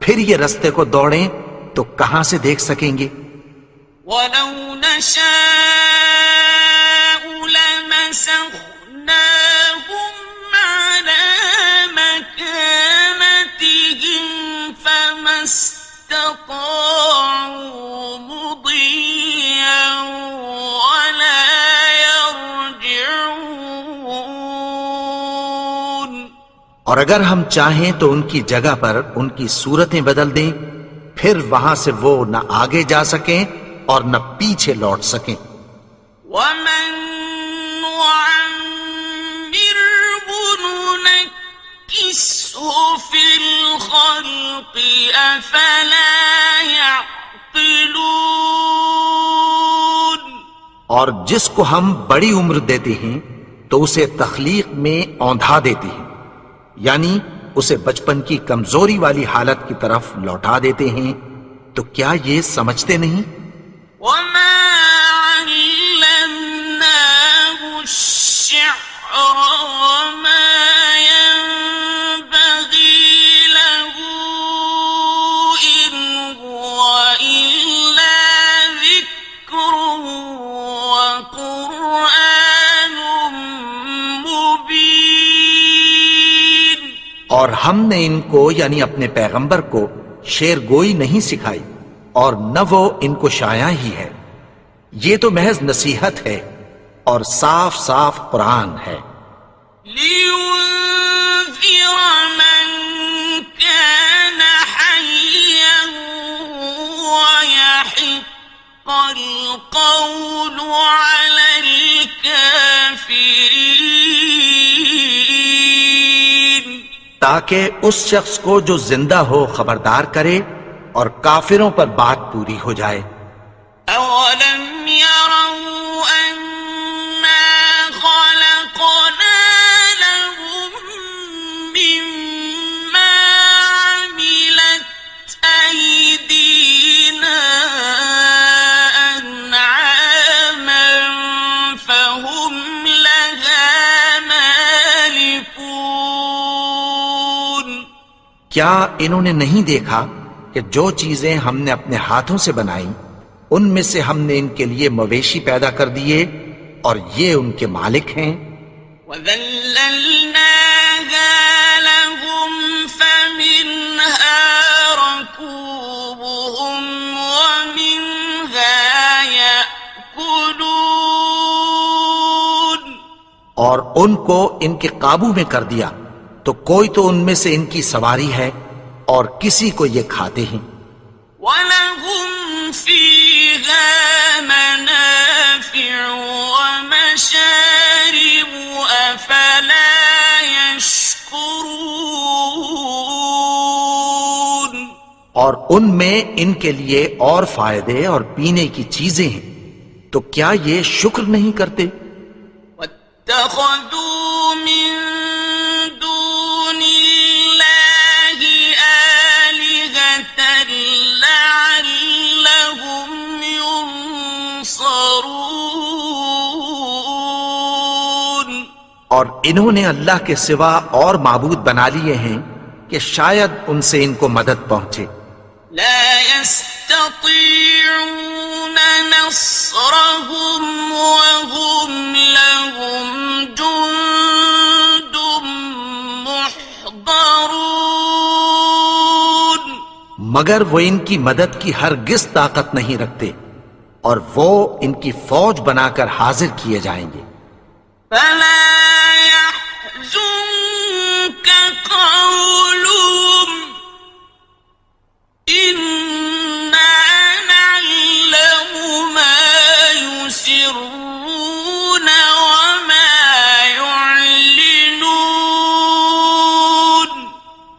پھر یہ رستے کو دوڑیں تو کہاں سے دیکھ سکیں گے؟ وَلَوْ نَشَاءُ لَمَسَخْنَاهُمْ عَلَى مَكَانَتِهِمْ فَمَا اسْتَطَاعُوا مُضِيًّا وَلَا يَرْجِعُونَ. اور اگر ہم چاہیں تو ان کی جگہ پر ان کی صورتیں بدل دیں، پھر وہاں سے وہ نہ آگے جا سکیں اور نہ پیچھے لوٹ سکیں. وَمَن نُعَمِّرْهُ نُنَكِّسْهُ فِي الْخَلْقِ أَفَلَا يَعْقِلُونَ. اور جس کو ہم بڑی عمر دیتے ہیں تو اسے تخلیق میں اوندھا دیتے ہیں، یعنی اسے بچپن کی کمزوری والی حالت کی طرف لوٹا دیتے ہیں. تو کیا یہ سمجھتے نہیں؟ وَمَا عَلَّمْنَاهُ الشِّعْرَ وَمَا يَنبَغِي لَهُ إِنْ هُوَ إِلَّا ذِكْرٌ وَقُرْآنٌ مُبِينٌ. اور ہم نے ان کو یعنی اپنے پیغمبر کو شعر گوئی نہیں سکھائی اور نہ وہ ان کو شایع ہی ہے، یہ تو محض نصیحت ہے اور صاف صاف قرآن ہے. لِيُنذِرَ مَن كَانَ حَيًّا وَيَحِقَّ الْقَوْلُ عَلَى الْكَافِرِينَ. تاکہ اس شخص کو جو زندہ ہو خبردار کرے اور کافروں پر بات پوری ہو جائے۔ أولم يروا أنا خلقنا لهم مما عملت أيدينا أنعاما فهم لها مالكون کیا انہوں نے نہیں دیکھا کہ جو چیزیں ہم نے اپنے ہاتھوں سے بنائیں ان میں سے ہم نے ان کے لیے مویشی پیدا کر دیے اور یہ ان کے مالک ہیں؟ وَذَلَّلْنَاهَا لَهُمْ فَمِنْهَا رَكُوبُهُمْ وَمِنْهَا يَأْكُلُونَ اور ان کو ان کے قابو میں کر دیا تو کوئی تو ان میں سے ان کی سواری ہے اور کسی کو یہ کھاتے ہیں۔ وَلَهُمْ فِيهَا مَنَافِعُ وَمَشَارِبُ أَفَلَا يَشْكُرُونَ اور ان میں ان کے لیے اور فائدے اور پینے کی چیزیں ہیں تو کیا یہ شکر نہیں کرتے؟ وَاتَّخَذُوا مِن دُونِ اللَّهِ آلِهَةً لَعَلَّهُمْ يُنصَرُونَ اور انہوں نے اللہ کے سوا اور معبود بنا لیے ہیں کہ شاید ان سے ان کو مدد پہنچے۔ لا يستطيعون نصرهم وهم لهم جند محضرون مگر وہ ان کی مدد کی ہرگز طاقت نہیں رکھتے اور وہ ان کی فوج بنا کر حاضر کیے جائیں گے۔ فلا يحزنك قولهم إنا نعلم ما يسرون وما يعلنون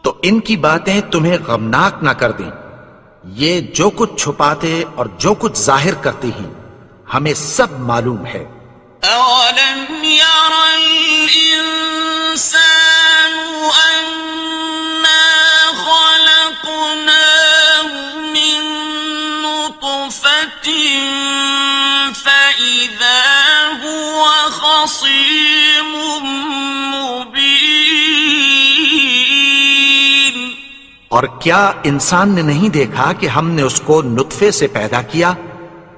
تو ان کی باتیں تمہیں غمناک نہ کر دیں، یہ جو کچھ چھپاتے اور جو کچھ ظاہر کرتے ہیں ہمیں سب معلوم ہے۔ أولم ير الإنسان أنا خلقناه من نطفة فإذا هو خصيم مبين اور کیا انسان نے نہیں دیکھا کہ ہم نے اس کو نطفے سے پیدا کیا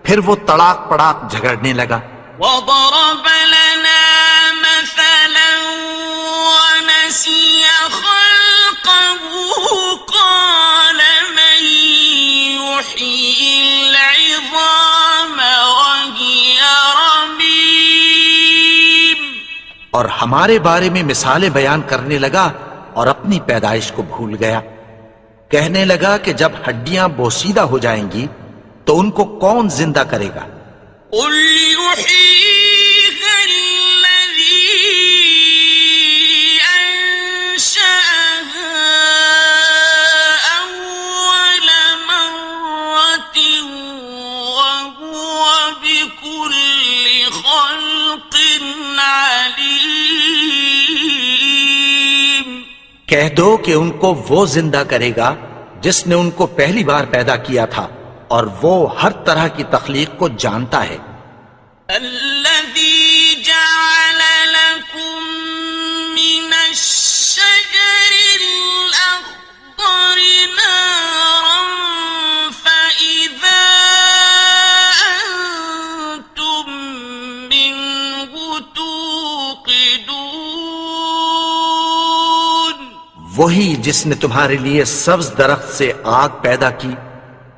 پھر وہ تڑاک پڑاک جھگڑنے لگا۔ وضرب لنا مثلا ونسي خلقه قال من يحيي العظام وهي رميم اور ہمارے بارے میں مثالیں بیان کرنے لگا اور اپنی پیدائش کو بھول گیا۔ کہنے لگا کہ جب ہڈیاں بوسیدہ ہو جائیں گی تو ان کو کون زندہ کرے گا؟ قل يحييها الذي أنشأها أول مرة وهو بكل خلق عليم کہہ دو کہ ان کو وہ زندہ کرے گا جس نے ان کو پہلی بار پیدا کیا تھا اور وہ ہر طرح کی تخلیق کو جانتا ہے۔ الذي جعل لكم من الشجر الأخضر نارا فإذا أنتم منه توقدون وہی جس نے تمہارے لیے سبز درخت سے آگ پیدا کی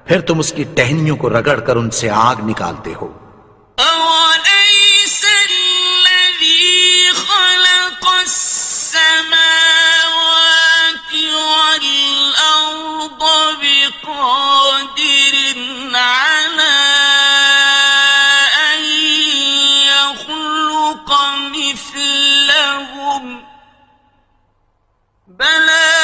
پھر تم اس کی ٹہنیوں کو رگڑ کر ان سے آگ نکالتے ہو۔ أوليس الذي خلق السماوات والأرض بقادر على أن يخلق مثلهم بلى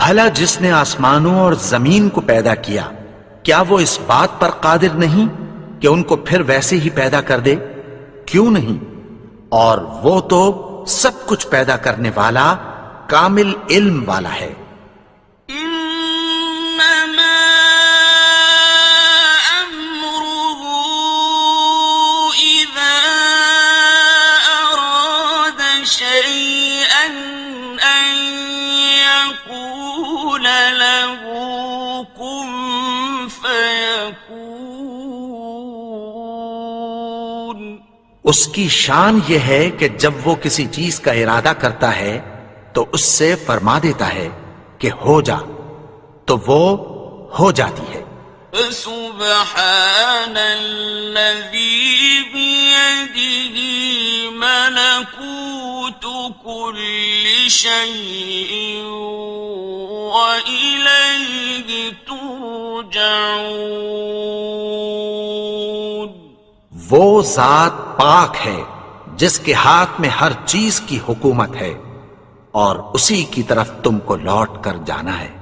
بھلا جس نے آسمانوں اور زمین کو پیدا کیا کیا وہ اس بات پر قادر نہیں کہ ان کو پھر ویسے ہی پیدا کر دے؟ کیوں نہیں؟ اور وہ تو سب کچھ پیدا کرنے والا کامل علم والا ہے۔ إنما أمره إذا أراد شيئا أن يقول له كن فيكون۔ اس کی شان یہ ہے کہ جب وہ کسی چیز کا ارادہ کرتا ہے تو اس سے فرما دیتا ہے کہ ہو جا، تو وہ ہو جاتی ہے۔ فسبحان الذي بيده ملكوت كل شيء وإليه ترجعون۔ وہ ذات پاک ہے جس کے ہاتھ میں ہر چیز کی حکومت ہے اور اسی کی طرف تم کو لوٹ کر جانا ہے۔